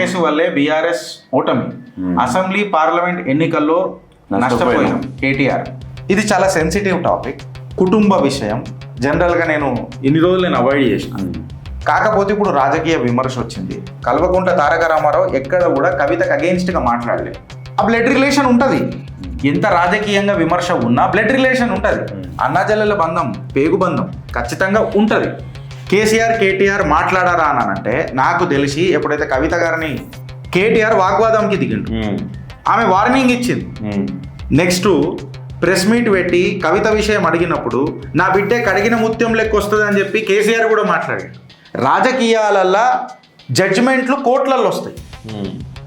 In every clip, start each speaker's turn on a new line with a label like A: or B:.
A: Case వల్లే BRS ఓటమి, assembly parliament ఎన్నికల్లో నష్టపోయాం కేటీఆర్. ఇది చాలా సెన్సిటివ్ టాపిక్, కుటుంబ విషయం. జనరల్గా నేను ఇన్ని రోజులు నేను అవాయిడ్ చేసినాను. కాకపోతే ఇప్పుడు రాజకీయ విమర్శ వచ్చింది. కల్వకుంట్ల తారక రామారావు ఎక్కడ కూడా కవితకు అగెయిన్స్ట్గా మాట్లాడలేదు. ఆ బ్లడ్ రిలేషన్ ఉంటుంది, ఎంత రాజకీయంగా విమర్శ ఉన్నా బ్లడ్ రిలేషన్ ఉంటుంది. అన్నాజల్లెల బంధం, పేగు బంధం ఖచ్చితంగా ఉంటుంది. కేసీఆర్ కేటీఆర్ మాట్లాడారా అని అంటే నాకు తెలిసి ఎప్పుడైతే కవిత గారిని కేటీఆర్ వాగ్వాదంకి దిగిండు, ఆమె వార్నింగ్ ఇచ్చింది. నెక్స్ట్ ప్రెస్ మీట్ పెట్టి కవిత విషయం అడిగినప్పుడు నా బిడ్డే కడిగిన ముత్యం లెక్క వస్తుంది అని చెప్పి కేసీఆర్ కూడా మాట్లాడాడు. రాజకీయాలల్లో జడ్జిమెంట్లు కోర్టులలో వస్తాయి,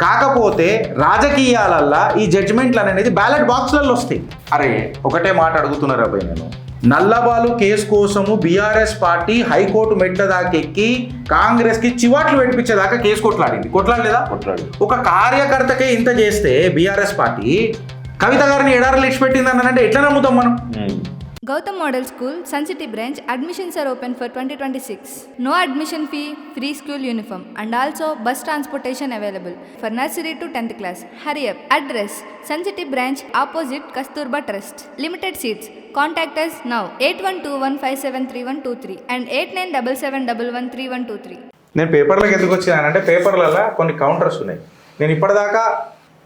A: కాకపోతే రాజకీయాలల్లో ఈ జడ్జిమెంట్లు అనేది బ్యాలెట్ బాక్స్లలో వస్తాయి. అరే ఒకటే మాట అడుగుతున్నారు అబ్బాయి, నేను నల్లబాలు కేసు కోసము బీఆర్ఎస్ పార్టీ హైకోర్టు మెట్ల దాకా ఎక్కి కాంగ్రెస్కి చివాట్లు పెట్టించేదాకా కేసు కొట్లాడింది, కొట్లాడలేదా? ఒక కార్యకర్తకే ఇంత చేస్తే బీఆర్ఎస్ పార్టీ కవిత గారిని ఎడారలు ఇచ్చిపెట్టింది అంటే ఎట్లా నమ్ముతాం మనం?
B: Gautam Model School, Sun City branch, admissions are open for 2026. No admission fee, free school uniform and also bus transportation available for nursery to 10th class. Hurry up. Address, Sun City branch opposite Kasturba Trust. Limited seats. Contact us now 8121573123 and 8977113123.
A: నేను పేపర్లకు ఎందుకు వచ్చానంటే పేపర్లలో కొన్ని counters ఉన్నాయి. నేను ఇప్పటిదాకా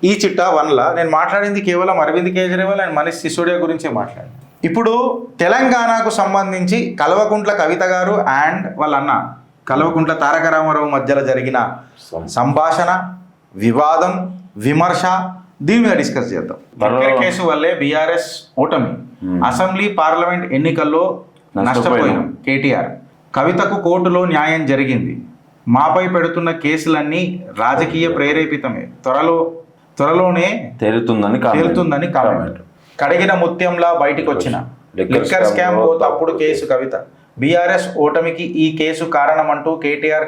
A: ఈ చిట్టా 1లా నేను మాట్లాడింది కేవలం అరవింద్ కేజ్రీవాల్ అండ్ మనీష్ సిసోడియా గురించే మాట్లాడాను. ఇప్పుడు తెలంగాణకు సంబంధించి కల్వకుంట్ల కవిత గారు అండ్ వాళ్ళ అన్న కల్వకుంట్ల తారక రామారావు మధ్యలో జరిగిన సంభాషణ, వివాదం, విమర్శ, దీని మీద డిస్కస్ చేద్దాం. కేసు వల్లే బీఆర్ఎస్ ఓటమి, అసెంబ్లీ పార్లమెంట్ ఎన్నికల్లో నష్టపోయాం కేటీఆర్. కవితకు కోర్టులో న్యాయం జరిగింది, మాపై పెడుతున్న కేసులన్నీ రాజకీయ ప్రేరేపితమే, త్వరలోనే తేలుతుందని కామెంట్. కడిగిన ముత్యంలా బయటికి వచ్చిన లిక్కర్ స్కామ్ అప్పుడు కేసు కవిత. బీఆర్ఎస్ ఓటమికి ఈ కేసు కారణమంటూ కేటీఆర్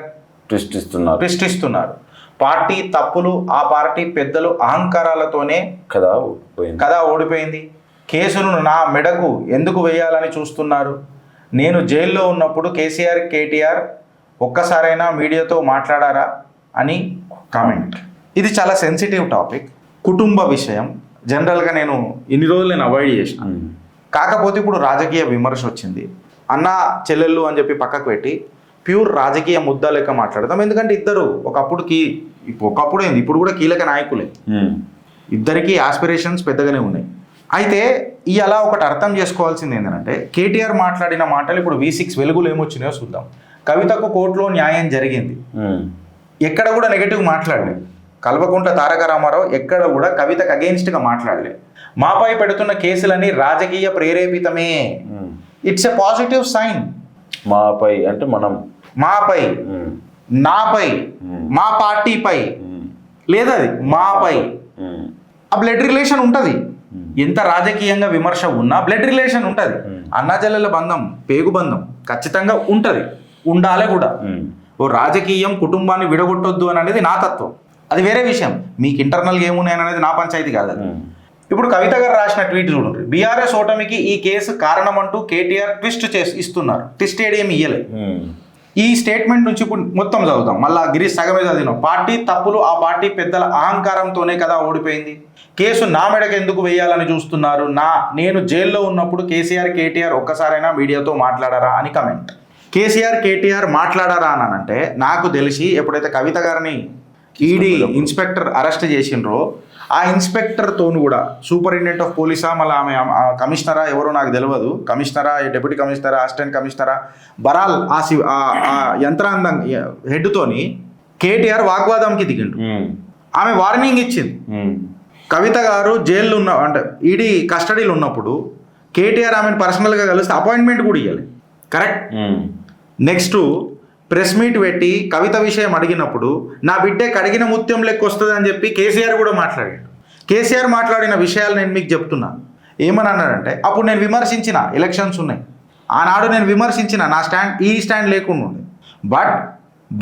A: ట్విస్ట్ ఇస్తున్నారు. పార్టీ తప్పులు, ఆ పార్టీ పెద్దలు అహంకారాలతోనే కదా ఓడిపోయింది. కేసును నా మెడకు ఎందుకు వేయాలని చూస్తున్నారు? నేను జైల్లో ఉన్నప్పుడు కేసీఆర్ కేటీఆర్ ఒక్కసారైనా మీడియాతో మాట్లాడారా అని కామెంట్. ఇది చాలా సెన్సిటివ్ టాపిక్, కుటుంబ విషయం. జనరల్గా నేను ఇన్ని రోజులు నేను అవాయిడ్ చేసినాను. కాకపోతే ఇప్పుడు రాజకీయ విమర్శ వచ్చింది. అన్న చెల్లెళ్ళు అని చెప్పి పక్కకు పెట్టి ప్యూర్ రాజకీయ ముద్ద లెక్క మాట్లాడదాం. ఎందుకంటే ఇద్దరు ఒకప్పుడు ఏంది, ఇప్పుడు కూడా కీలక నాయకులే. ఇద్దరికి ఆస్పిరేషన్స్ పెద్దగానే ఉన్నాయి. అయితే అలా ఒకటి అర్థం చేసుకోవాల్సింది ఏంటంటే కేటీఆర్ మాట్లాడిన మాటలు ఇప్పుడు V6 వెలుగులు ఏమొచ్చినాయో చూద్దాం. కవితకు కోర్టులో న్యాయం జరిగింది, ఎక్కడ కూడా నెగటివ్ మాట్లాడలేదు. కల్వకుంట్ల తారక రామారావు ఎక్కడ కూడా కవితకు అగెయిన్స్ట్గా మాట్లాడలేదు. మాపై పెడుతున్న కేసులన్నీ రాజకీయ ప్రేరేపితమే. It's a positive sign.
C: మాపై అంటే మనం,
A: మాపై, నాపై, మా పార్టీపై, లేదా అది మాపై. ఆ బ్లడ్ రిలేషన్ ఉంటుంది, ఎంత రాజకీయంగా విమర్శ ఉన్నా బ్లడ్ రిలేషన్ ఉంటుంది. అన్నాజల్లెల బంధం, పేగు బంధం ఖచ్చితంగా ఉంటుంది, ఉండాలి కూడా. ఓ రాజకీయం కుటుంబాన్ని విడగొట్టొద్దు అని అనేది నా తత్వం, అది వేరే విషయం. మీకు ఇంటర్నల్గా ఏమున్నాయని అనేది నా పంచాయతీ కాదు. ఇప్పుడు కవిత గారు రాసిన ట్వీట్ చూడండి. బీఆర్ఎస్ ఓటమికి ఈ కేసు కారణమంటూ కేటీఆర్ ట్విస్ట్ ఇస్తున్నారు. ట్విస్ట్ ఏం ఇయ్యలే. ఈ స్టేట్మెంట్ నుంచి ఇప్పుడు మొత్తం చదువుతాం. మళ్ళీ గిరీష్ సగమే చదివినాం. పార్టీ తప్పులు, ఆ పార్టీ పెద్దల అహంకారంతోనే కదా ఓడిపోయింది. కేసు నా మెడకు ఎందుకు వేయాలని చూస్తున్నారు? నేను జైల్లో ఉన్నప్పుడు కేసీఆర్ కేటీఆర్ ఒక్కసారైనా మీడియాతో మాట్లాడారా అని కమెంట్. కేసీఆర్ కేటీఆర్ మాట్లాడారా అని అంటే నాకు తెలిసి ఎప్పుడైతే కవిత గారిని ఈడీ ఇన్స్పెక్టర్ అరెస్ట్ చేసిండ్రో ఆ ఇన్స్పెక్టర్తోను కూడా సూపరింటెండెంట్ ఆఫ్ పోలీసా, మళ్ళీ ఆమె కమిషనరా ఎవరో నాకు తెలియదు, కమిషనరా, డిప్యూటీ కమిషనరా, అసిస్టెంట్ కమిషనరా, బరాల్ ఆ యంత్రాంగం హెడ్తోని కేటీఆర్ వాగ్వాదంకి దిగిండు. ఆమె వార్నింగ్ ఇచ్చింది. కవిత గారు జైల్లో అంటే ఈడీ కస్టడీలో ఉన్నప్పుడు కేటీఆర్ ఆమెను పర్సనల్గా కలిస్తే అపాయింట్మెంట్ కూడా ఇవ్వాలి. కరెక్ట్. నెక్స్ట్ ప్రెస్ మీట్ పెట్టి కవిత విషయం అడిగినప్పుడు నా బిడ్డే కడిగిన ముత్యం లెక్క వస్తుంది అని చెప్పి కేసీఆర్ కూడా మాట్లాడాడు. కేసీఆర్ మాట్లాడిన విషయాలు నేను మీకు చెప్తున్నాను. ఏమని అన్నాడంటే, అప్పుడు నేను విమర్శించిన, ఎలక్షన్స్ ఉన్నాయి, ఆనాడు నేను విమర్శించిన, నా స్టాండ్ ఈ స్టాండ్ లేకుండా ఉంది.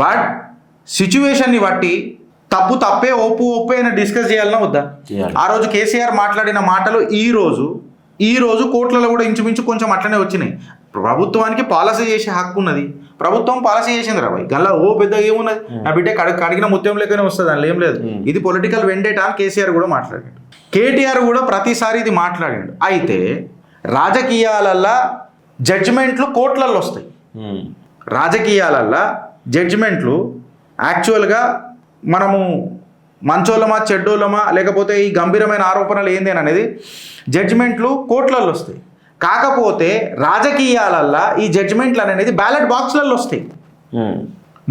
A: బట్ సిచ్యువేషన్ని బట్టి తప్పే, ఒప్పే అని డిస్కస్ చేయాలన్నా వద్దా? ఆ రోజు కేసీఆర్ మాట్లాడిన మాటలు ఈ రోజు కోర్టులలో కూడా ఇంచుమించు కొంచెం అట్లనే వచ్చినాయి. ప్రభుత్వానికి పాలసీ చేసే హక్కు ఉన్నది. ప్రభుత్వం పాలసీ చేసింది రా భయ్, గల్లా ఓ పెద్ద ఏమున్నది, నా బిడ్డ కడిగిన ముత్యం లెక్కనే వస్తుంది, అని ఏం లేదు. ఇది పొలిటికల్ వెండేటా అని కేసీఆర్ కూడా మాట్లాడాడు. కేటీఆర్ కూడా ప్రతిసారి ఇది మాట్లాడాడు. అయితే రాజకీయాలల్లో జడ్జిమెంట్లు కోర్టులలో వస్తాయి. రాజకీయాలల్లో జడ్జిమెంట్లు యాక్చువల్గా మనము మంచోళ్ళమా చెడ్డోళ్ళమా లేకపోతే ఈ గంభీరమైన ఆరోపణలు ఏంది అని అనేది జడ్జిమెంట్లు కోర్టులలో వస్తాయి. కాకపోతే రాజకీయాలల్లో ఈ జడ్జిమెంట్లు అనేది బ్యాలెట్ బాక్స్లలో వస్తాయి.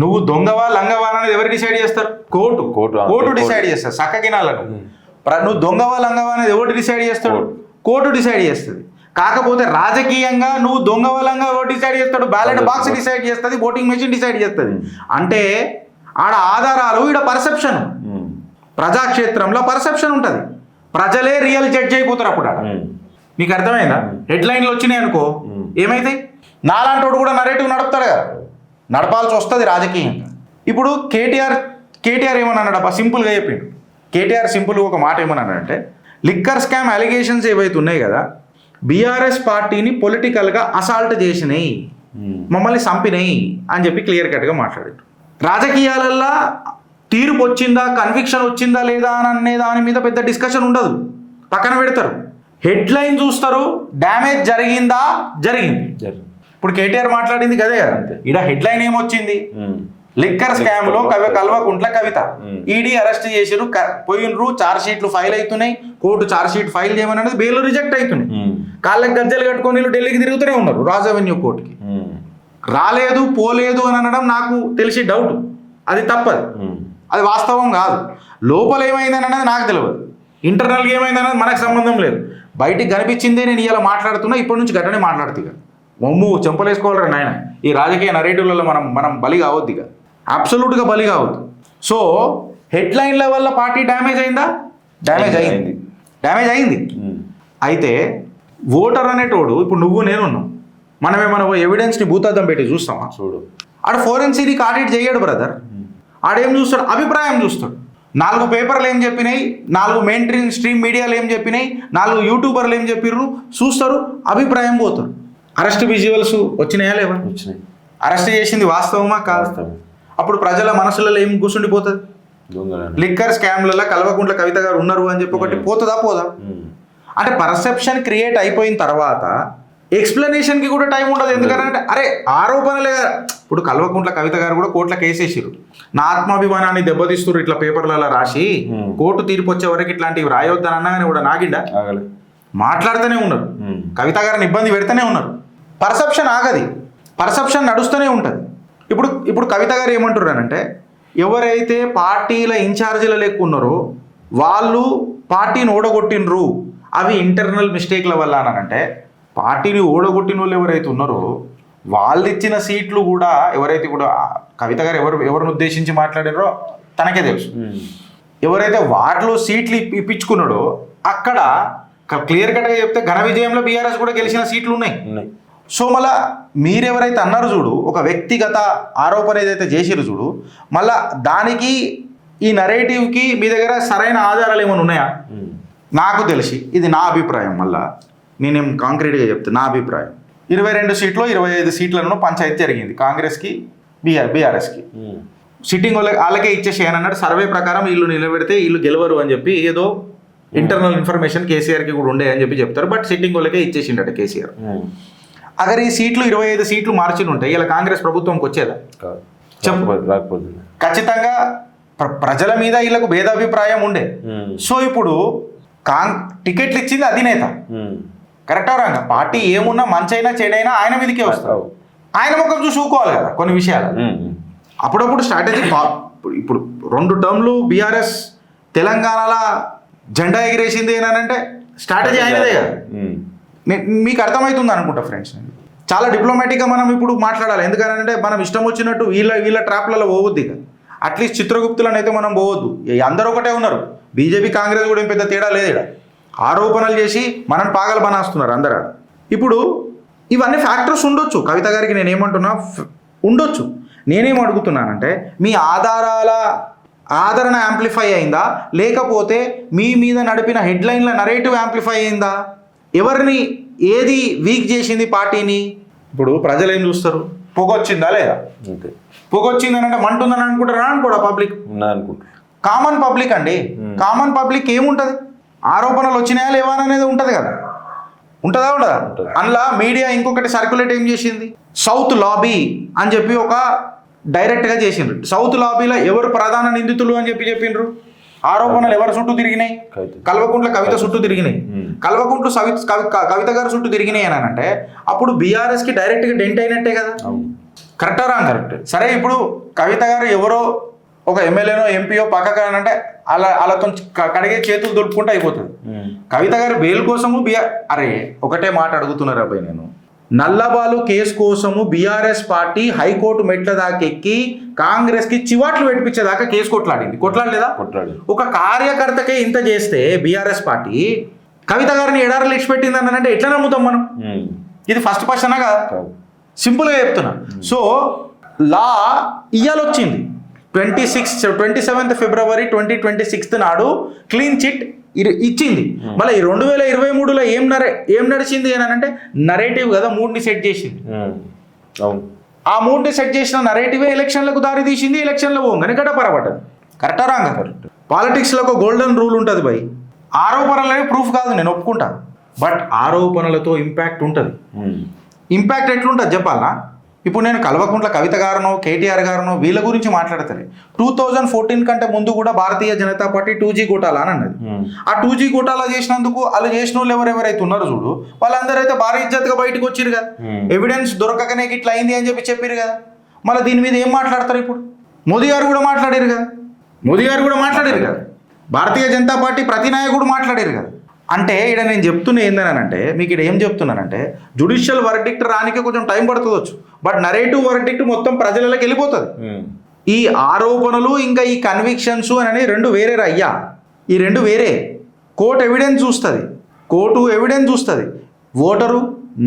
A: నువ్వు దొంగవా లంగవా అనేది ఎవరు డిసైడ్ చేస్తారు? కోర్టు డిసైడ్ చేస్తారు. సక్కగినాలను నువ్వు దొంగవా లంగవా అనేది ఎవరు డిసైడ్ చేస్తాడు? కోర్టు డిసైడ్ చేస్తుంది. కాకపోతే రాజకీయంగా నువ్వు దొంగవా లంగా ఎవరు డిసైడ్ చేస్తాడు? బ్యాలెట్ బాక్స్ డిసైడ్ చేస్తుంది, ఓటింగ్ మెషిన్ డిసైడ్ చేస్తుంది. అంటే ఆడ ఆధారాలు, ఈడ పర్సెప్షన్. ప్రజాక్షేత్రంలో పర్సెప్షన్ ఉంటుంది. ప్రజలే రియల్ జడ్జ్ అయిపోతారు అప్పుడు ఆడ. మీకు అర్థమైందా? హెడ్లైన్లు వచ్చినాయి అనుకో ఏమైతాయి? నాలాంటి కూడా నరేటివ్ నడుపుతాడు కదా, నడపాల్సి వస్తుంది రాజకీయంగా. ఇప్పుడు కేటీఆర్ ఏమన్నాడు అబ్బా? సింపుల్గా చెప్పిండు. కేటీఆర్ సింపుల్గా ఒక మాట ఏమన్నాడంటే, లిక్కర్ స్కామ్ అలిగేషన్స్ ఏవైతే ఉన్నాయి కదా, బీఆర్ఎస్ పార్టీని పొలిటికల్గా అసాల్ట్ చేసినాయి, మమ్మల్ని చంపినాయి అని చెప్పి క్లియర్ కట్గా మాట్లాడాడు. రాజకీయాలల్లో తీర్పు వచ్చిందా, కన్విక్షన్ వచ్చిందా లేదా అని అనే దాని మీద పెద్ద డిస్కషన్ ఉండదు, పక్కన పెడతారు. హెడ్లైన్ చూస్తారు, డ్యామేజ్ జరిగిందా, జరిగింది. ఇప్పుడు కేటీఆర్ మాట్లాడింది కదే కదా, ఈడ హెడ్లైన్ ఏమొచ్చింది? లిక్కర్ స్కామ్ లో కల్వకుంట్ల కవిత ఈడీ అరెస్ట్ చేసిరు, పోయినరు, ఛార్జ్ షీట్లు ఫైల్ అవుతున్నాయి, కోర్టు ఛార్జ్ షీట్ ఫైల్ చేయమని బెయిల్ రిజెక్ట్ అవుతున్నాయి. కాళ్ళకి గజ్జలు కట్టుకొని వీళ్ళు ఢిల్లీకి తిరుగుతూనే ఉన్నారు రాజ్ అవెన్యూ కోర్టుకి. రాలేదు పోలేదు అని అనడం నాకు తెలిసి డౌట్, అది తప్పదు, అది వాస్తవం కాదు. లోపల ఏమైందని అనేది నాకు తెలియదు, ఇంటర్నల్గా ఏమైంది అనేది మనకు సంబంధం లేదు. బయటికి కనిపించిందే నేను ఇలా మాట్లాడుతున్నా, ఇప్పటి నుంచి గట్టనే మాట్లాడుతూ మమ్ము చెంపలేసుకోవాలరా నాయన. ఈ రాజకీయ నరేటివ్లలో మనం బలి కావద్దు, ఇక అబ్సల్యూట్గా బలి కావద్దు. సో హెడ్లైన్ల వల్ల పార్టీ డ్యామేజ్ అయిందా? డ్యామేజ్ అయింది. అయితే ఓటర్ అనేటోడు, ఇప్పుడు నువ్వు నేను ఉన్నాం, మనమేమన్నా ఎవిడెన్స్ని భూతద్దం పెట్టి చూస్తామా? చూడు, ఆడ ఫోరెన్సిక్ ఆడిట్ చేయడు బ్రదర్. ఆడేం చూస్తాడు? అభిప్రాయం చూస్తాడు. 4 పేపర్లు ఏం చెప్పినాయి, 4 మెయిన్ స్ట్రీమ్ మీడియాలు ఏం చెప్పినాయి, 4 యూట్యూబర్లు ఏం చెప్పిర్రు చూస్తారు, అభిప్రాయం పోతారు. అరెస్ట్ విజువల్స్ వచ్చినాయా లేవా? వచ్చినాయి. అరెస్ట్ చేసింది వాస్తవమా కాదు? అప్పుడు ప్రజల మనసులలో ఏం కూర్చుండిపోతుంది? లిక్కర్ స్కామ్లలో కల్వకుంట్ల కవిత గారు ఉన్నారు అని చెప్పి ఒకటి పోతుందా పోదా? అంటే పర్సెప్షన్ క్రియేట్ అయిపోయిన తర్వాత ఎక్స్ప్లెనేషన్కి కూడా టైం ఉండదు. ఎందుకంటే అరే ఆరోపణలే. ఇప్పుడు కల్వకుంట్ల కవిత గారు కూడా కోర్టులో కేసేసారు, నా ఆత్మాభిమానాన్ని దెబ్బతీస్తున్నారు ఇట్లా పేపర్లలో రాసి, కోర్టు తీర్పు వచ్చే వరకు ఇట్లాంటివి రాయొద్దని అన్నగానే కూడా నాగిండా మాట్లాడుతూనే ఉన్నారు, కవిత గారిని ఇబ్బంది పెడుతూనే ఉన్నారు. పర్సెప్షన్ ఆగది, పర్సెప్షన్ నడుస్తూనే ఉంటుంది. ఇప్పుడు కవిత గారు ఏమంటున్నారంటే, ఎవరైతే పార్టీల ఇన్ఛార్జీల లెక్క ఉన్నారో వాళ్ళు పార్టీని ఓడగొట్టినరు, అవి ఇంటర్నల్ మిస్టేక్ల వల్ల అనంటే, పార్టీని ఓడగొట్టిన వాళ్ళు ఎవరైతే ఉన్నారో వాళ్ళు ఇచ్చిన సీట్లు కూడా ఎవరైతే కూడా కవిత గారు ఎవరిని ఉద్దేశించి మాట్లాడారో తనకే తెలుసు. ఎవరైతే వాటిలో సీట్లు ఇప్పించుకున్నాడో అక్కడ క్లియర్ కట్గా చెప్తే ఘన విజయంలో బీఆర్ఎస్ కూడా గెలిచిన సీట్లు ఉన్నాయి. సో మళ్ళా మీరెవరైతే అన్నారు చూడు, ఒక వ్యక్తిగత ఆరోపణ ఏదైతే చేసిరు చూడు, మళ్ళా దానికి ఈ నరేటివ్కి మీ దగ్గర సరైన ఆధారాలు ఏమైనా ఉన్నాయా? నాకు తెలిసి ఇది నా అభిప్రాయం, మళ్ళా నేనేం కాంక్రీట్గా చెప్తాను, నా అభిప్రాయం 22 సీట్లు 25 సీట్లను పంచాయతీ జరిగింది కాంగ్రెస్కి బీఆర్ఎస్కి. సిట్టింగ్ వాళ్ళకే ఇచ్చేసేయని అన్నాడు. సర్వే ప్రకారం వీళ్ళు నిలబెడితే వీళ్ళు గెలవరు అని చెప్పి ఏదో ఇంటర్నల్ ఇన్ఫర్మేషన్ కేసీఆర్కి కూడా ఉండే అని చెప్పి చెప్తారు. బట్ సిట్టింగ్ వాళ్ళకే ఇచ్చేసిండట కేసీఆర్. అగర్ ఈ సీట్లు 25 సీట్లు మార్చి ఉంటాయి, ఇలా కాంగ్రెస్ ప్రభుత్వంకి వచ్చేదా? ఖచ్చితంగా ప్రజల మీద వీళ్ళకు భేదాభిప్రాయం ఉండే. సో ఇప్పుడు టికెట్లు ఇచ్చింది అధినేత, కరెక్టా రాంగా? పార్టీ ఏమున్నా మంచైనా చెడైనా ఆయన మీదకే వస్తావు, ఆయన ముఖం చూసి ఊకోవాలి కదా కొన్ని విషయాలు. అప్పుడప్పుడు స్ట్రాటజీ. ఇప్పుడు 2 టర్మ్లు బీఆర్ఎస్ తెలంగాణలో జెండా ఎగిరేసింది ఏనంటే స్ట్రాటజీ ఆయనదే కదా. మీకు అర్థమవుతుంది అనుకుంటా ఫ్రెండ్స్. చాలా డిప్లొమాటిక్గా మనం ఇప్పుడు మాట్లాడాలి. ఎందుకంటే మనం ఇష్టం వచ్చినట్టు వీళ్ళ ట్రాప్లలో పోవద్దు. ఇక అట్లీస్ట్ చిత్రగుప్తులను అయితే మనం పోవద్దు. అందరూ ఒకటే ఉన్నారు, బీజేపీ కాంగ్రెస్ కూడా ఏం పెద్ద తేడా లేదు. ఇక్కడ ఆరోపణలు చేసి మనం పాగలు బనాస్తున్నారు అందరూ. ఇప్పుడు ఇవన్నీ ఫ్యాక్టర్స్ ఉండొచ్చు. కవిత గారికి నేనేమంటున్నా ఉండొచ్చు. నేనేం అడుగుతున్నానంటే, మీ ఆదరణ యాంప్లిఫై అయిందా, లేకపోతే మీ మీద నడిపిన హెడ్లైన్ల నరేటివ్ యాంప్లిఫై అయిందా? ఎవరిని ఏది వీక్ చేసింది పార్టీని? ఇప్పుడు ప్రజలు ఏం చూస్తారు, పొగ వచ్చిందా లేదా,
C: అంతే
A: పొగ వచ్చిందని అంటే మంట ఉందని అనుకుంటారా అనుకోడా పబ్లిక్,
C: ఉన్నా అనుకుంటా.
A: కామన్ పబ్లిక్ అండి. కామన్ పబ్లిక్ ఏముంటుంది, ఆరోపణలు వచ్చినాయా లేవా అనేది ఉంటుంది కదా, ఉంటుందా ఉండదా. అందులో మీడియా ఇంకొకటి సర్క్యులేట్ ఏం చేసింది, సౌత్ లాబీ అని చెప్పి ఒక డైరెక్ట్గా చేసిండ్రు. సౌత్ లాబీలో ఎవరు ప్రధాన నిందితులు అని చెప్పి చెప్పిండ్రు, ఆరోపణలు ఎవరు చుట్టూ తిరిగినాయి, కల్వకుంట్ల కవిత చుట్టూ తిరిగినాయి, కల్వకుంట్ల కవిత గారు చుట్టూ తిరిగినాయి అని అంటే అప్పుడు బీఆర్ఎస్కి డైరెక్ట్గా డెంట్ అయినట్టే కదా. కరెక్టా రాంగ్? కరెక్ట్. సరే ఇప్పుడు కవిత గారు ఎవరో ఒక ఎమ్మెల్యేనో ఎంపీయో పక్కగా అంటే వాళ్ళతో కడిగే చేతులు దొరుకుకుంటూ అయిపోతుంది. కవిత గారు బెయిల్ కోసము అరే ఒకటే మాట అడుగుతున్నారు అబ్బాయి, నేను నల్లబాలు కేసు కోసము బీఆర్ఎస్ పార్టీ హైకోర్టు మెట్ల దాకెక్కి కాంగ్రెస్కి చివాట్లు పెట్టించేదాకా కేసు కొట్లాడలేదా? ఒక కార్యకర్తకే ఇంత చేస్తే బీఆర్ఎస్ పార్టీ కవిత గారిని ఎడారులు ఇచ్చిపెట్టింది అని అంటే ఎట్లా నమ్ముతాం మనం? ఇది ఫస్ట్ క్వశ్చనా కదా, సింపుల్గా చెప్తున్నా. సో లా ఇయ్యాలొచ్చింది 27th February 2026 నాడు క్లీన్ చిట్ ఇచ్చింది. మళ్ళీ 2023లో ఏం నడిచింది అని అంటే నరేటివ్ కదా, మూడ్ని సెట్ చేసింది. ఆ మూడ్ని సెట్ చేసిన నరేటివే ఎలక్షన్లకు దారి తీసింది. ఎలక్షన్లో పోగానే గడపరబడ్డది. కరెక్టా రాంగ్? కరెక్ట్. పాలిటిక్స్లో ఒక గోల్డెన్ రూల్ ఉంటుంది భయ్, ఆరోపణలనే ప్రూఫ్ కాదు, నేను ఒప్పుకుంటా, బట్ ఆరోపణలతో ఇంపాక్ట్ ఉంటుంది. ఇంపాక్ట్ ఎట్లుంటుంది చెప్పాలా? ఇప్పుడు నేను కల్వకుంట్ల కవిత గారునో కేటీఆర్ గారునో వీళ్ళ గురించి మాట్లాడతాను. 2014 కంటే ముందు కూడా భారతీయ జనతా పార్టీ 2G గోటాలా అని అన్నది. ఆ 2G గోటాలా చేసినందుకు వాళ్ళు చేసిన వాళ్ళు ఎవరెవరైతే ఉన్నారో చూడు, వాళ్ళందరైతే భారీ ఇజ్జత్గా బయటకు వచ్చిరు కదా, ఎవిడెన్స్ దొరకకనే ఇట్లా అయింది అని చెప్పారు కదా. మళ్ళీ దీని మీద ఏం మాట్లాడతారు? ఇప్పుడు మోదీ గారు కూడా మాట్లాడారు కదా, భారతీయ జనతా పార్టీ ప్రతి నాయకుడు మాట్లాడారు కదా. అంటే ఇక్కడ నేను చెప్తున్నా ఏందనంటే, మీకు ఇక్కడ ఏం చెప్తున్నానంటే, జుడిషియల్ వర్డిక్ట్ రానికి కొంచెం టైం పడుతుందొచ్చు, బట్ నరేటివ్ వర్డిక్ట్ మొత్తం ప్రజలకి వెళ్ళిపోతుంది. ఈ ఆరోపణలు ఇంకా ఈ కన్విక్షన్స్ అని రెండు వేరే అయ్యా, ఈ రెండు వేరే. కోర్టు ఎవిడెన్స్ చూస్తుంది, ఓటరు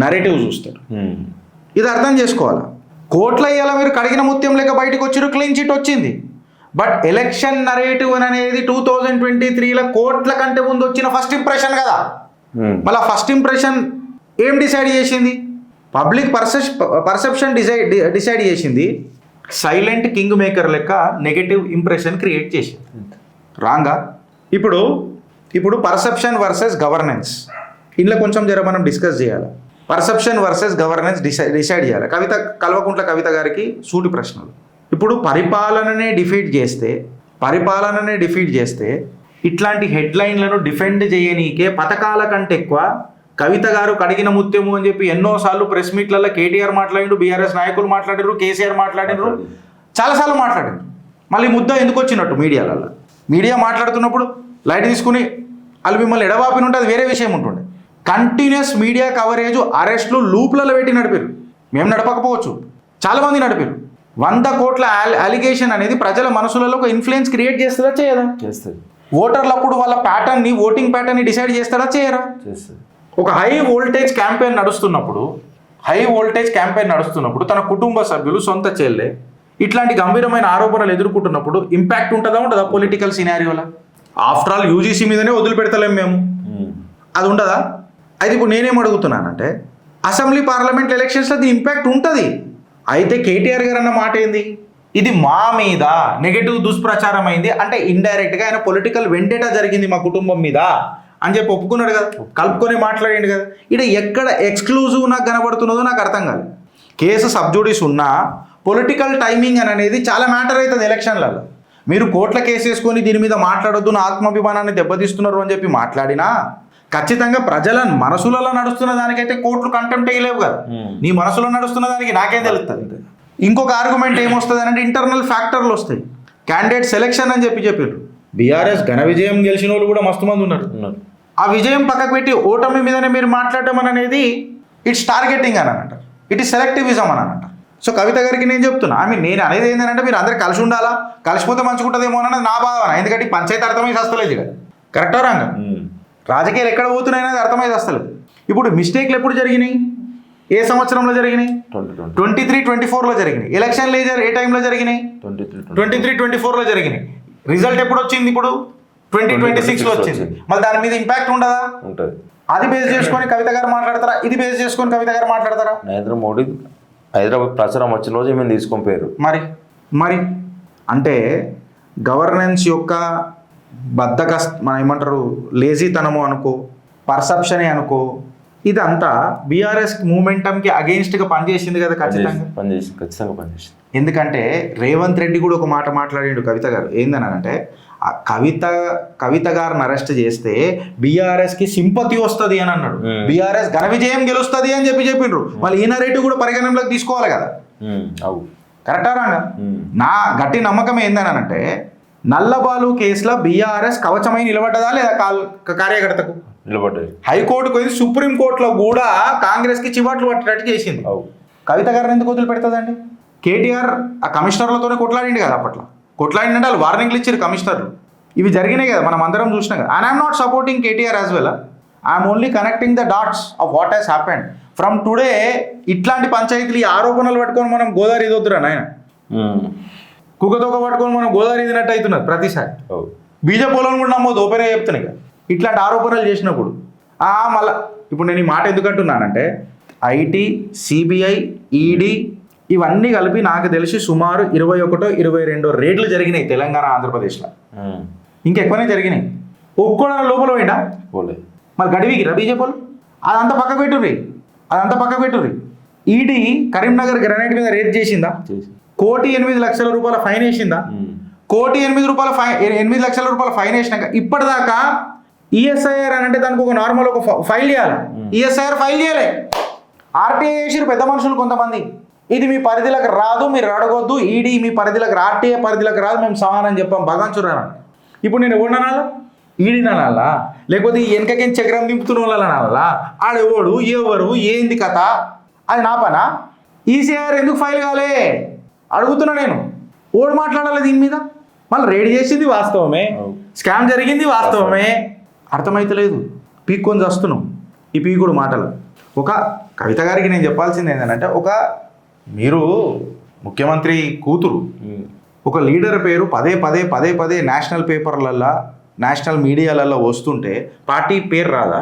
A: నరేటివ్ చూస్తారు. ఇది అర్థం చేసుకోవాలి. కోర్టులో ఇవాళ మీరు కడిగిన ముత్యం లేక బయటకు వచ్చిరు, క్లీన్ చిట్ వచ్చింది. బట్ ఎలక్షన్ నరేటివ్ అనేది 2023లో కోర్టుల కంటే ముందు వచ్చిన ఫస్ట్ ఇంప్రెషన్ కదా. మళ్ళీ ఫస్ట్ ఇంప్రెషన్ ఏం డిసైడ్ చేసింది? పబ్లిక్ పర్సెప్షన్ డిసైడ్ చేసింది. సైలెంట్ కింగ్ మేకర్ లెక్క నెగటివ్ ఇంప్రెషన్ క్రియేట్ చేసింది. రాంగా? ఇప్పుడు పర్సెప్షన్ వర్సెస్ గవర్నెన్స్, ఇందులో కొంచెం మనం డిస్కస్ చేయాలి. పర్సెప్షన్ వర్సెస్ గవర్నెన్స్ డిసైడ్ చేయాలి. కల్వకుంట్ల కవిత గారికి సూటి ప్రశ్నలు. ఇప్పుడు పరిపాలననే డిఫీట్ చేస్తే ఇట్లాంటి హెడ్లైన్లను డిఫెండ్ చేయనీకే పథకాల కంటే ఎక్కువ కవిత గారు కడిగిన ముత్యము అని చెప్పి ఎన్నోసార్లు ప్రెస్ మీట్లలో కేటీఆర్ మాట్లాడిండు, బీఆర్ఎస్ నాయకులు మాట్లాడారు, కేసీఆర్ మాట్లాడినారు, చాలాసార్లు మాట్లాడారు. మళ్ళీ ముద్ద ఎందుకు వచ్చినట్టు మీడియాలలో? మీడియా మాట్లాడుతున్నప్పుడు లైట్ తీసుకుని వాళ్ళు మిమ్మల్ని ఎడవాపినుంటే అది వేరే విషయం ఉంటుండే. కంటిన్యూస్ మీడియా కవరేజ్, అరెస్టులు లూప్లలో పెట్టి నడిపారు. మేము నడపకపోవచ్చు, చాలామంది నడిపారు. 100 కోట్ల అలిగేషన్ అనేది ప్రజల మనసులలో ఒక ఇన్ఫ్లుయెన్స్ క్రియేట్ చేస్తుందా చేయదా? చేస్తుంది. ఓటర్లప్పుడు వాళ్ళ ఓటింగ్ ప్యాటర్న్ని డిసైడ్ చేస్తాడా చేయరా? చేస్తుంది. ఒక హై వోల్టేజ్ క్యాంపెయిన్ నడుస్తున్నప్పుడు తన కుటుంబ సభ్యులు, సొంత చెల్లె ఇట్లాంటి గంభీరమైన ఆరోపణలు ఎదుర్కొంటున్నప్పుడు ఇంపాక్ట్ ఉంటుందా పొలిటికల్ సినారియోలా? ఆఫ్టర్ ఆల్ యూజీసీ మీదనే వదిలిపెడతలేం మేము, అది ఉండదా? అయితే ఇప్పుడు నేనేం అడుగుతున్నానంటే, అసెంబ్లీ పార్లమెంట్ ఎలక్షన్స్లో అది ఇంపాక్ట్ ఉంటుంది. అయితే కేటీఆర్ గారు అన్న మాట ఏంది, ఇది మా మీద నెగటివ్ దుష్ప్రచారం అయింది అంటే ఇండైరెక్ట్గా ఆయన పొలిటికల్ వెండేటా జరిగింది మా కుటుంబం మీద అని చెప్పి ఒప్పుకున్నాడు కదా, కలుపుకొని మాట్లాడిండు కదా. ఇక్కడ ఎక్కడ ఎక్స్క్లూజివ్ నాకు కనబడుతున్నదో నాకు అర్థం కాదు. కేసు సబ్జూడిస్ ఉన్నా పొలిటికల్ టైమింగ్ అనేది చాలా మ్యాటర్ అవుతుంది ఎలక్షన్లలో. మీరు కోర్టుల కేసు వేసుకొని దీని మీద మాట్లాడొద్దు, నా ఆత్మాభిమానాన్ని దెబ్బతీస్తున్నారు అని చెప్పి మాట్లాడినా ఖచ్చితంగా ప్రజల మనసులలో నడుస్తున్న దానికైతే కోర్టులు కంటెంప్ట్ వేయలేవు కదా. నీ మనసులో నడుస్తున్న దానికి నాకేం తెలుస్తుంది? ఇంకొక ఆర్గ్యుమెంట్ ఏమొస్తుంది అంటే ఇంటర్నల్ ఫ్యాక్టర్లు వస్తాయి. క్యాండిడేట్ సెలెక్షన్ అని చెప్పారు. బీఆర్ఎస్ ఘన విజయం గెలిచిన వాళ్ళు కూడా మస్తు మంది ఉన్నారు. ఆ విజయం పక్కకు పెట్టి ఓటమి మీదనే మీరు మాట్లాడడం అనేది ఇట్స్ టార్గెటింగ్ అని అంటారు, ఇట్ ఈస్ సెలెక్టివిజం అని అంటారు. సో కవిత గారికి నేను చెప్తున్నా, నేను అనేది ఏంటంటే మీరు అందరు కలిసి ఉండాలా, కలిసిపోతే మంచుకుంటుందేమో అన్నది నా భావన. ఎందుకంటే పంచాయతీ అర్థమై వస్తలేదు ఇక. కరెక్టా రాంగా? రాజకీయాలు ఎక్కడ పోతున్నాయి అనేది అర్థమైతే వస్తలేదు. ఇప్పుడు మిస్టేక్లు ఎప్పుడు జరిగినాయి, ఏ సంవత్సరంలో జరిగినాయి? 23-24లో జరిగినాయి. ఎలక్షన్లు ఏ టైంలో జరిగినాయి? 23-24లో జరిగినాయి. రిజల్ట్ ఎప్పుడు వచ్చింది? ఇప్పుడు 2026లో వచ్చింది. మళ్ళీ దాని మీద ఇంపాక్ట్ ఉండదా? ఉంటుంది. అది బేస్ చేసుకొని కవిత గారు మాట్లాడతారా, ఇది బేస్ చేసుకొని కవిత గారు మాట్లాడతారా?
C: నరేంద్ర మోడీ హైదరాబాద్ ప్రచారం వచ్చిన రోజు ఏమైనా తీసుకొని పోయారు.
A: మరి అంటే గవర్నెన్స్ యొక్క మనం ఏమంటారు లేజీతనము అనుకో, పర్సెప్షనే అనుకో, ఇదంతా బీఆర్ఎస్ మూమెంటంకి అగెయిన్స్ట్గా పనిచేసింది కదా. ఖచ్చితంగా
C: పనిచేసింది.
A: ఎందుకంటే రేవంత్ రెడ్డి కూడా ఒక మాట మాట్లాడిండు కవిత గారు. ఏందనంటే ఆ కవిత గారిని అరెస్ట్ చేస్తే బీఆర్ఎస్కి సింపతి వస్తుంది అని అన్నాడు. బీఆర్ఎస్ ఘన విజయం గెలుస్తుంది అని చెప్పిండ్రు. మళ్ళీ ఈ నరేటివ్ కూడా పరిగణనలోకి తీసుకోవాలి కదా. కరెక్టా రాంగా? నా గట్టి నమ్మకం ఏందనంటే నల్లబాలు కేసులో బీఆర్ఎస్ కవచమై నిలబడ్డదా లేదా కార్యకర్తకు?
C: నిలబడ్డది.
A: హైకోర్టుకు పోయి సుప్రీంకోర్టులో కూడా కాంగ్రెస్కి చివాట్లు పట్టేటట్టు చేసింది. కవిత గారిని ఎందుకు వదిలిపెడుతుందండి? కేటీఆర్ ఆ కమిషనర్లతోనే కొట్లాడిండు కదా. అప్పట్లో కొట్లాడిందంటే వాళ్ళు వార్నింగ్లు ఇచ్చారు కమిషనర్లు. ఇవి జరిగినాయి కదా, మనం అందరం చూసినాం కదా. And I'm not supporting KTR as well, I'm only connecting the dots of what has happened from today. ఇట్లాంటి పంచాయతీలు ఈ ఆరోపణలు పట్టుకొని మనం గోదావరి ఇదొద్దురా నాయన. కుక్కతోక పట్టుకొని మనం గోదావరి ఇదినట్టు అవుతున్నది ప్రతిసారి. బీజేపీలను కూడా నమ్మోదు, ఓపెన్గా చెప్తున్నాయి కదా ఇట్లాంటి ఆరోపణలు చేసినప్పుడు. మళ్ళా ఇప్పుడు నేను ఈ మాట ఎందుకంటున్నానంటే ఐటీ, సిబిఐ, ఈడీ ఇవన్నీ కలిపి నాకు తెలిసి సుమారు 21, 22 రేట్లు జరిగినాయి తెలంగాణ, ఆంధ్రప్రదేశ్లో. ఇంకెక్కువనే జరిగినాయి. ఒక్కడా లోపల పోయిందా? మరి గడివికిరా బీజేపీలు? అదంతా పక్కకు పెట్టుర్రి. ఈడీ కరీంనగర్ గ్రనైట్ మీద రేట్ చేసిందా? 1,08,00,000 రూపాయల ఫైన్ వేసిందా? 1,08,00,000 రూపాయల ఫైన్ వేసినాక ఇప్పటిదాకా ఈఎస్ఐఆర్ అని అంటే దానికి ఒక నార్మల్ ఒక ఫైల్ చేయాలి. ఈఎస్ఐఆర్ ఫైల్ చేయాలి. ఆర్టీఐ చేసిరు పెద్ద మనుషులు కొంతమంది. ఇది మీ పరిధిలోకి రాదు, మీరు అడగొద్దు. ఈడీ మీ పరిధిలోకి ఆర్టీఐ పరిధిలోకి రాదు, మేము సమానం చెప్పాం భగవంతురాన. ఇప్పుడు నేను ఎవడు అనాలా? ఈడీని అనాలా? లేకపోతే ఈ వెనకకేం చక్రం దింపుతున్న వాళ్ళని అనాలా? ఆడెవడు, ఎవరు, ఏంది కథ? అది నా పనా? ఈసీఆర్ ఎందుకు ఫైల్ కాలే అడుగుతున్నా నేను. ఓడు మాట్లాడాలి దీని మీద. మళ్ళీ రేడ్ చేసింది వాస్తవమే, స్కామ్ జరిగింది వాస్తవమే. అర్థమైతలేదు, పీక్కొని చేస్తున్నాం ఈ పీకుడు మాటలు. ఒక కవిత గారికి నేను చెప్పాల్సింది ఏంటంటే, మీరు ముఖ్యమంత్రి కూతురు, ఒక లీడర్ పేరు పదే నేషనల్ పేపర్లల్లో, నేషనల్ మీడియాలలో వస్తుంటే పార్టీ పేరు రాదా?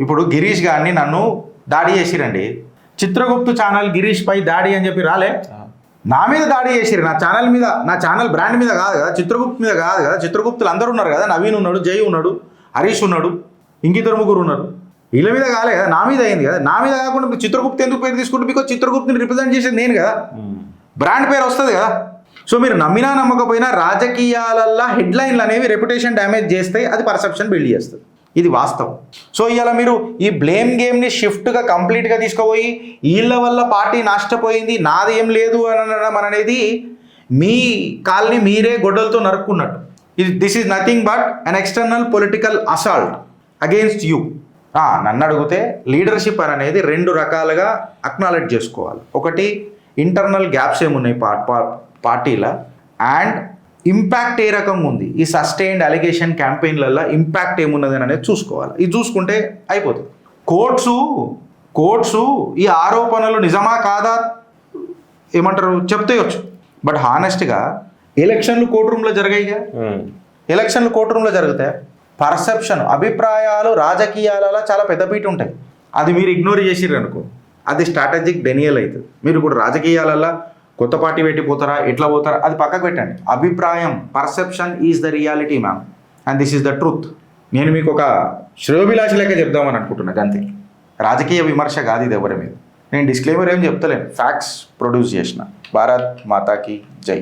A: ఇప్పుడు గిరీష్ గారిని నన్ను దాడి చేసిరండి. చిత్రగుప్తు ఛానల్ గిరీష్ పై దాడి అని చెప్పి రాలే, నా మీద దాడి చేసిరు. నా ఛానల్ మీద, నా ఛానల్ బ్రాండ్ మీద కాదు కదా, చిత్రగుప్తు మీద కాదు కదా. చిత్రగుప్తులు అందరూ ఉన్నారు కదా, నవీన్ ఉన్నాడు, జై ఉన్నాడు, హరీష్ ఉన్నాడు, ఇంకిద్దరు ముగ్గురు ఉన్నారు. వీళ్ళ మీద కాలే కదా, నా మీద అయింది కదా. నా మీద కాకుండా చిత్రగుప్తు ఎందుకు పేరు తీసుకుంటే? బికాజ్ చిత్రగుప్తుని రిప్రజెంట్ చేసేది నేను కదా, బ్రాండ్ పేరు వస్తుంది కదా. సో మీరు నమ్మినా నమ్మకపోయినా రాజకీయాలల్లో హెడ్లైన్లు అనేవి రెప్యుటేషన్ డ్యామేజ్ చేస్తే అది పర్సెప్షన్ బిల్డ్ చేస్తుంది. ఇది వాస్తవం. సో ఇవాళ మీరు ఈ బ్లేమ్ గేమ్ని షిఫ్ట్గా కంప్లీట్గా తీసుకుపోయి వీళ్ళ వల్ల పార్టీ నష్టపోయింది, నాది ఏం లేదు అని అనడం అనేది మీ కాల్ని మీరే గొడ్డలతో నరుక్కున్నట్టు. This is nothing but an external political assault against you. నన్ను అడిగితే లీడర్షిప్ అనేది 2 రకాలుగా అక్నాలెడ్జ్ చేసుకోవాలి. ఒకటి ఇంటర్నల్ గ్యాప్స్ ఏమున్నాయి పార్టీలో, అండ్ ఇంపాక్ట్ ఏ రకంగా ఉంది, ఈ సస్టైన్డ్ అలిగేషన్ క్యాంపెయిన్లలో ఇంపాక్ట్ ఏమున్నది అనేది చూసుకోవాలి. ఇది చూసుకుంటే అయిపోతుంది. కోర్ట్సు ఈ ఆరోపణలు నిజమా కాదా ఏమంటారు చెప్తేయచ్చు. బట్ హానెస్ట్గా ఎలక్షన్లు కోర్టు రూమ్లో జరిగాయిగా, ఎలక్షన్లు కోర్టు రూమ్లో జరుగుతాయి. పర్సెప్షన్, అభిప్రాయాలు రాజకీయాలలో చాలా పెద్దపీట ఉంటాయి. అది మీరు ఇగ్నోర్ చేసిర్రు అనుకో, అది స్ట్రాటజిక్ డెనియల్ అవుతుంది. మీరు ఇప్పుడు రాజకీయాలలో కొత్త పార్టీ పెట్టిపోతారా, ఎట్లా పోతారా, అది పక్కకు పెట్టండి. అభిప్రాయం, perception is the reality ma'am, and this is the truth. నేను మీకు ఒక శ్రేయోభిలాషి లెక్క చెప్దామని అనుకుంటున్నాను అంతే. రాజకీయ విమర్శ కాదు ఇది ఎవరి మీద. నేను డిస్క్లైమర్ ఏం చెప్తలేను, ఫ్యాక్ట్స్ ప్రొడ్యూస్ చేసిన. భారత్ మాతాకి జై.